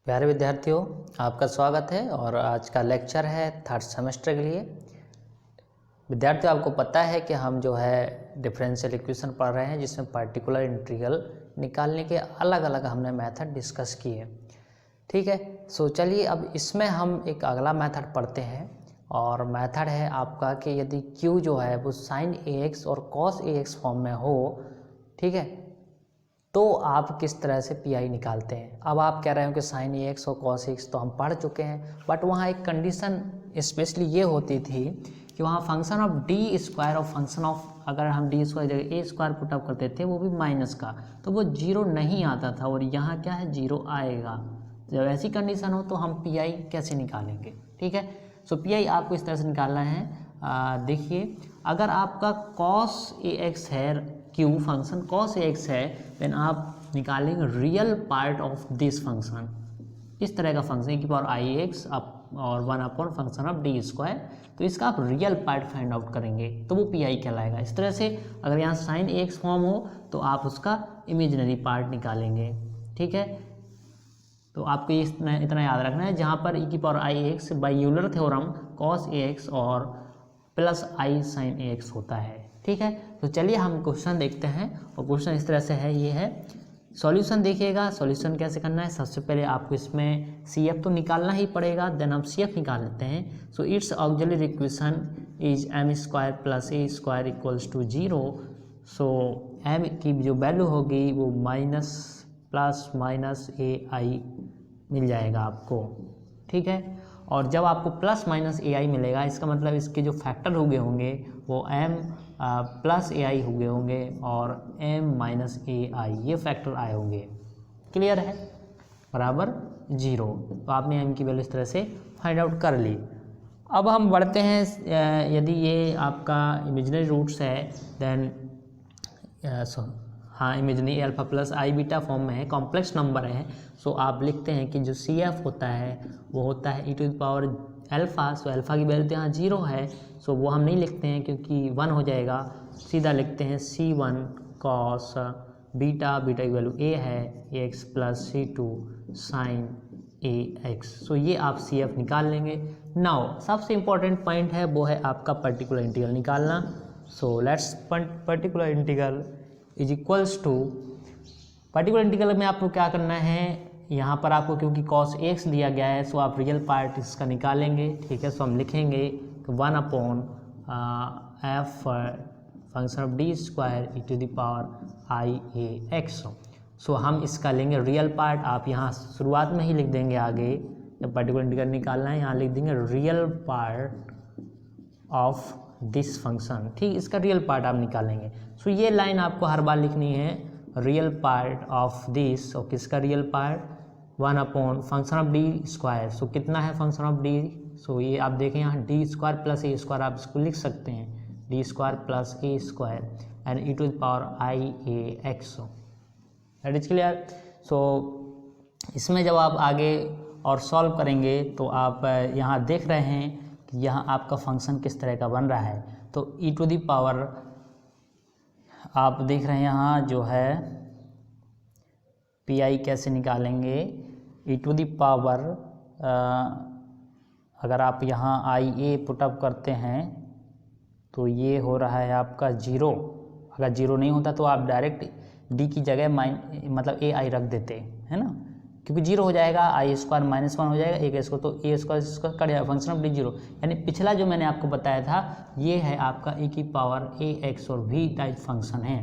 प्यारे विद्यार्थियों, आपका स्वागत है और आज का लेक्चर है थर्ड सेमेस्टर के लिए। विद्यार्थियों, आपको पता है कि हम जो है डिफरेंशियल इक्वेशन पढ़ रहे हैं, जिसमें पार्टिकुलर इंटीग्रल निकालने के अलग अलग हमने मेथड डिस्कस किए। ठीक है, सो चलिए अब इसमें हम एक अगला मेथड पढ़ते हैं और मेथड है आपका कि यदि q जो है वो sin ax और cos ax फॉर्म में हो, ठीक है, तो आप किस तरह से पी निकालते हैं। अब आप कह रहे हो कि sin ax और cos ax तो हम पढ़ चुके हैं, बट वहाँ एक कंडीशन स्पेशली ये होती थी कि वहाँ फंक्शन ऑफ डी स्क्वायर और फंक्शन ऑफ, अगर हम डी स्क्वायर जगह ए स्क्वायर पुटअप करते थे वो भी माइनस का, तो वो जीरो नहीं आता था और यहाँ क्या है, जीरो आएगा। जब ऐसी कंडीशन हो तो हम पी कैसे निकालेंगे। ठीक है, सो पी आपको इस तरह से निकालना है। देखिए, अगर आपका cos ax है, q फंक्शन cos ax है, देन आप निकालेंगे real part of this function. इस तरह का फंक्शन e की पावर आई एक्स और 1 upon function of D square, तो इसका आप रियल पार्ट फाइंड आउट करेंगे तो वो पी कहलाएगा। इस तरह से अगर यहाँ sin ax फॉर्म हो तो आप उसका इमेजिनरी पार्ट निकालेंगे। ठीक है, तो आपको ये इतना याद रखना है, जहाँ पर e की power I x by Euler theorem cos ax और प्लस आई sin ax होता है। ठीक है, तो चलिए हम क्वेश्चन देखते हैं और क्वेश्चन इस तरह से है, ये है सॉल्यूशन। देखिएगा सॉल्यूशन कैसे करना है। सबसे पहले आपको इसमें CF तो निकालना ही पड़ेगा, देन हम CF निकाल लेते हैं। So its auxiliary equation is m square plus a square equals to 0। So m की जो वैल्यू होगी वो माइनस प्लस माइनस ai मिल जाएगा आपको। ठीक है, और जब आपको प्लस माइनस ai मिलेगा, इसका मतलब इसके जो फैक्टर हो गए होंगे वो m प्लस ai हो गए होंगे और m माइनस ai ये फैक्टर आए होंगे। क्लियर है, बराबर 0। तो आपने m की वैल्यू इस तरह से फाइंड आउट कर ली। अब हम बढ़ते हैं, यदि ये आपका इमेजिनरी रूट्स है देन हाँ, इमेजिनरी अल्फा प्लस आई बीटा फॉर्म में है, कॉम्प्लेक्स नंबर है, सो आप लिखते हैं कि जो CF होता है वो होता है e to the power alpha. So alpha की वैल्यू तो यहाँ 0 है, सो वो हम नहीं लिखते हैं क्योंकि 1 हो जाएगा। सीधा लिखते हैं C1 cos बीटा, बीटा की वैल्यू a है, x plus C2 sin ax। सो ये आप CF निकाल लेंगे। नाउ सबसे इम्पॉर्टेंट पॉइंट है वो है आपका पर्टिकुलर इंटीग्रल निकालना। So let's particular integral is equals to, particular integral में आपको क्या करना है, यहाँ पर आपको क्योंकि cos x दिया गया है सो आप रियल पार्ट इसका निकालेंगे। ठीक है, सो हम लिखेंगे 1 upon f function of D square e to the power I a x. So हम इसका लेंगे रियल पार्ट। आप यहाँ शुरुआत में ही लिख देंगे, आगे जब पर्टिकुलर इंटीग्रल निकालना है यहाँ लिख देंगे real part of this function. ठीक, इसका रियल पार्ट आप निकालेंगे। सो ये लाइन आपको हर बार लिखनी है, रियल पार्ट ऑफ दिस, और किसका real part, 1 upon function of D square. So कितना है फंक्शन ऑफ डी, सो ये आप देखें यहाँ D square plus a square, आप इसको लिख सकते हैं D square plus a square and e to the power I a x. That is clear. So इसमें जब आप आगे और सॉल्व करेंगे तो आप यहाँ देख रहे हैं कि यहाँ आपका फंक्शन किस तरह का बन रहा है। तो ई टू द पावर आप देख रहे हैं यहाँ जो है पी आई कैसे निकालेंगे, ई टू द पावर अगर आप यहाँ आई ए पुटअप करते हैं तो ये हो रहा है आपका 0। अगर 0 नहीं होता तो आप डायरेक्ट डी की जगह मतलब ए आई रख देते है ना, क्योंकि 0 हो जाएगा, आई स्क्वायर माइनस 1 हो जाएगा, एक इसको तो ए स्क्वायर इसका कट जाएगा, फंक्शन ऑफ डी 0। यानी पिछला जो मैंने आपको बताया था ये है आपका e की पावर ए एक्स और v टाइप फंक्शन है।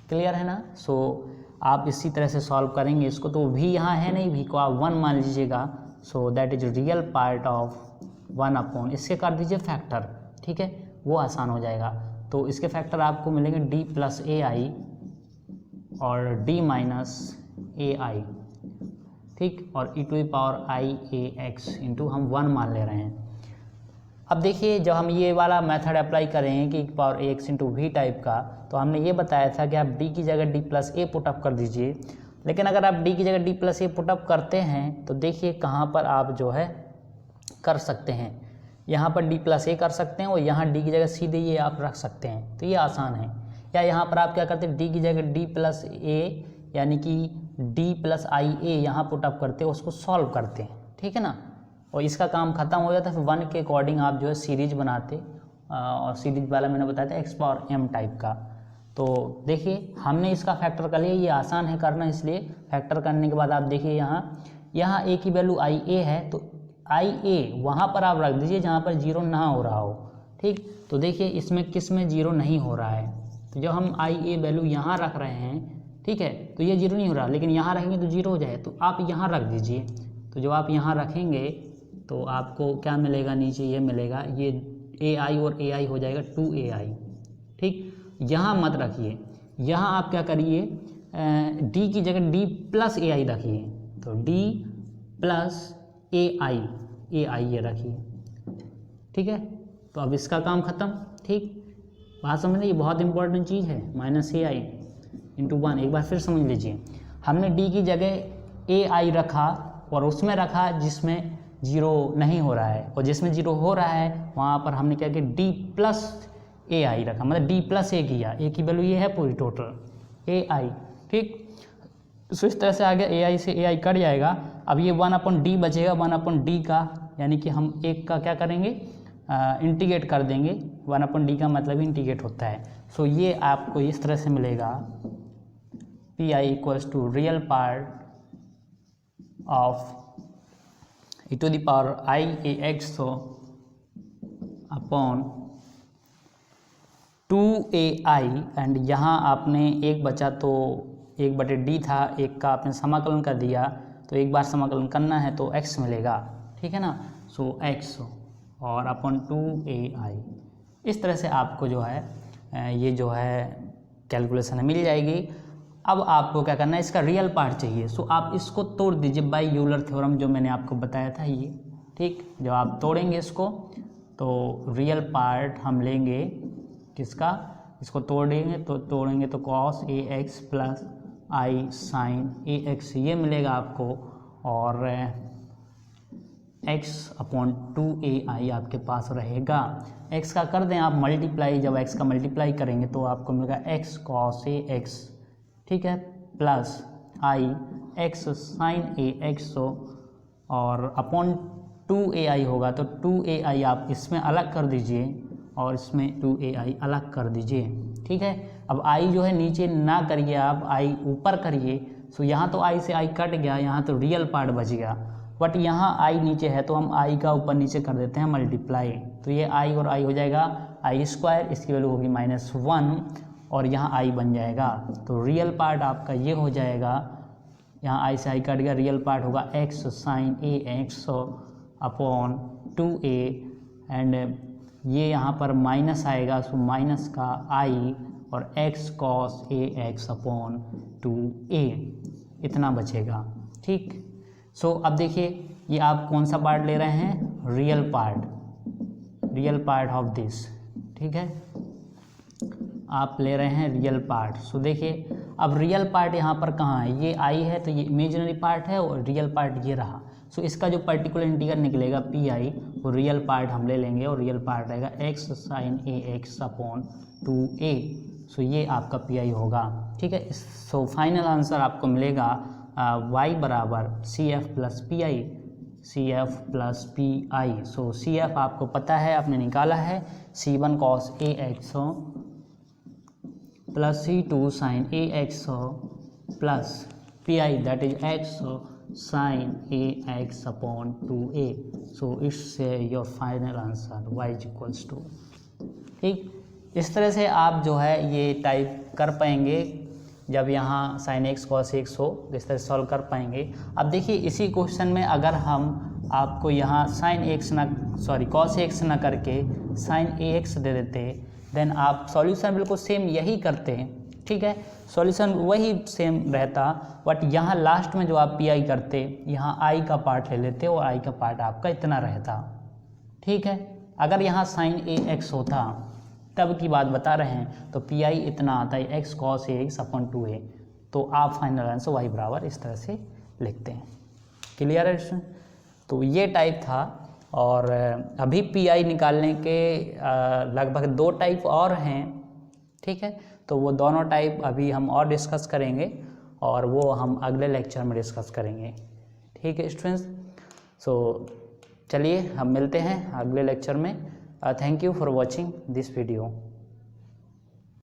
क्लियर है ना। सो आप इसी तरह से सॉल्व करेंगे इसको, तो v यहाँ है नहीं, v को आप 1 मान लीजिएगा। So that is real part of 1 upon, इसके कर दीजिए फैक्टर। ठीक है, वो आसान हो जाएगा। तो इसके फैक्टर आपको मिलेंगे d प्लस ए आई और d माइनस ए आई। ठीक, और e to the power I a x into हम 1 मान ले रहे हैं। अब देखिए जब हम ये वाला मेथड अप्लाई करें कि power a x into v type का, तो हमने ये बताया था कि आप d की जगह d प्लस ए पुटअप कर दीजिए। लेकिन अगर आप d की जगह d प्लस ए पुटअप करते हैं तो देखिए कहाँ पर आप जो है कर सकते हैं, यहाँ पर d प्लस ए कर सकते हैं और यहाँ d की जगह सीधे ये आप रख सकते हैं, तो ये आसान है। या यहाँ पर आप क्या करते हैं, d की जगह d प्लस ए यानी कि डी प्लस आई ए यहाँ पुटअप करते हैं, उसको सॉल्व करते हैं, ठीक है ना, और इसका काम खत्म हो जाता है। फिर 1 के अकॉर्डिंग आप जो है सीरीज बनाते, और सीरीज वाला मैंने बताया था एक्स पावर m टाइप का। तो देखिए हमने इसका फैक्टर कर लिया, ये आसान है करना, इसलिए फैक्टर करने के बाद आप देखिए यहाँ a की वैल्यू आई ए है, तो आई ए वहाँ पर आप रख दीजिए जहाँ पर जीरो ना हो रहा हो, ठीक। तो देखिए इसमें किस में जीरो नहीं हो रहा है, तो जब हम आई ए वैल्यू यहाँ रख रहे हैं, ठीक है, तो ये जीरो नहीं हो रहा, लेकिन यहाँ रखेंगे तो जीरो हो जाए, तो आप यहाँ रख दीजिए। तो जब आप यहाँ रखेंगे तो आपको क्या मिलेगा, नीचे ये मिलेगा, ये ए आई और ए आई हो जाएगा 2ai, ठीक। यहाँ मत रखिए, यहाँ आप क्या करिए, डी की जगह डी प्लस ए आई रखिए, तो डी प्लस ए आई ये रखिए, ठीक है। तो अब इसका काम ख़त्म, ठीक। बात समझ लीजिए, ये बहुत इंपॉर्टेंट चीज़ है, माइनस ए आई इंटू 1। एक बार फिर समझ लीजिए, हमने डी की जगह ए आई रखा और उसमें रखा जिसमें जीरो नहीं हो रहा है, और जिसमें जीरो हो रहा है वहाँ पर हमने क्या किया, डी प्लस ए आई रखा, मतलब डी प्लस ए किया, ए की वैल्यू ये है पूरी टोटल ए आई, ठीक। सो इस तरह से आगे ए आई से ए आई कट जाएगा। अब ये 1/d बचेगा, 1/d का, यानी कि हम एक का क्या करेंगे, इंटीग्रेट कर देंगे। 1/d का मतलब इंटीग्रेट होता है। सो ये आपको इस तरह से मिलेगा, P I equals to real part of e to the power I a x so upon 2ai, and यहाँ आपने एक बचा तो 1/d था, एक का आपने समाकलन कर दिया, तो एक बार समाकलन करना है तो x मिलेगा, ठीक है ना। सो x और अपॉन 2ai, इस तरह से आपको जो है ये जो है कैलकुलेशन मिल जाएगी। अब आपको क्या करना है, इसका रियल पार्ट चाहिए। सो आप इसको तोड़ दीजिए बाय यूलर थ्योरम, जो मैंने आपको बताया था ये, ठीक। जब आप तोड़ेंगे इसको तो रियल पार्ट हम लेंगे किसका, इसको तोड़ेंगे तो cos ax प्लस आई साइन ax ये मिलेगा आपको, और x अपॉन 2ai आपके पास रहेगा। x का कर दें आप मल्टीप्लाई, जब x का मल्टीप्लाई करेंगे तो आपको मिलेगा x cos ax, ठीक है, plus I x sign a x और अपॉन 2ai होगा, तो 2ai आप इसमें अलग कर दीजिए और इसमें 2ai अलग कर दीजिए, ठीक है। अब i जो है नीचे ना करिए, आप i ऊपर करिए। सो यहाँ तो i से i कट गया, यहाँ तो रियल पार्ट बच गया, बट यहाँ i नीचे है तो हम i का ऊपर नीचे कर देते हैं मल्टीप्लाई, तो ये i और i हो जाएगा i², इसकी वैल्यू होगी -1 और यहाँ i बन जाएगा। तो रियल पार्ट आपका ये हो जाएगा, यहाँ i से i कट गया, रियल पार्ट होगा x sine a x upon 2a, and ये यहाँ पर माइनस आएगा, सो माइनस का i और x cos ax upon 2a, इतना बचेगा, ठीक। सो अब देखिए ये आप कौन सा पार्ट ले रहे हैं, रियल पार्ट ऑफ दिस, ठीक है, आप ले रहे हैं रियल पार्ट। सो देखिए अब रियल पार्ट यहाँ पर कहाँ है, ये आई है तो ये इमेजिनरी पार्ट है और रियल पार्ट ये रहा। सो इसका जो पर्टिकुलर इंटीग्रल निकलेगा पी आई, वो रियल पार्ट हम ले लेंगे और रियल पार्ट रहेगा x sine a x upon 2a। सो ये आपका पी आई होगा, ठीक है। सो फाइनल आंसर आपको मिलेगा y बराबर C F plus P I. So C F आपको पता है, आपने निकाला है, C1 cos ax plus C2 sine a x plus P I that is x sine a x upon 2a। So it's your final answer y is equals to, ठीक। इस तरह से आप जो है ये टाइप कर पाएंगे जब यहाँ साइन एक्स कॉस एक्स हो, इस तरह सॉल्व कर पाएंगे। अब देखिए इसी क्वेश्चन में अगर हम आपको यहाँ साइन एक्स कॉस एक्स ना करके साइन ए एक्स दे देते, देन आप सॉल्यूशन बिल्कुल सेम यही करते हैं, ठीक है, सॉल्यूशन वही सेम रहता, बट यहाँ लास्ट में जो आप पी आई करते, यहाँ आई का पार्ट ले लेते और आई का पार्ट आपका इतना रहता, ठीक है। अगर यहाँ साइन ए एक्स होता तब की बात बता रहे हैं, तो पी आई इतना आता है x cos ax upon 2a, तो आप फाइनल आंसर y बराबर इस तरह से लिखते हैं। क्लियर है? तो ये टाइप था, और अभी पी आई निकालने के लगभग 2 टाइप और हैं, ठीक है, तो वो दोनों टाइप अभी हम और डिस्कस करेंगे, और वो हम अगले लेक्चर में डिस्कस करेंगे। ठीक है स्टूडेंट्स, सो चलिए हम मिलते हैं अगले लेक्चर में। Thank you for watching this video.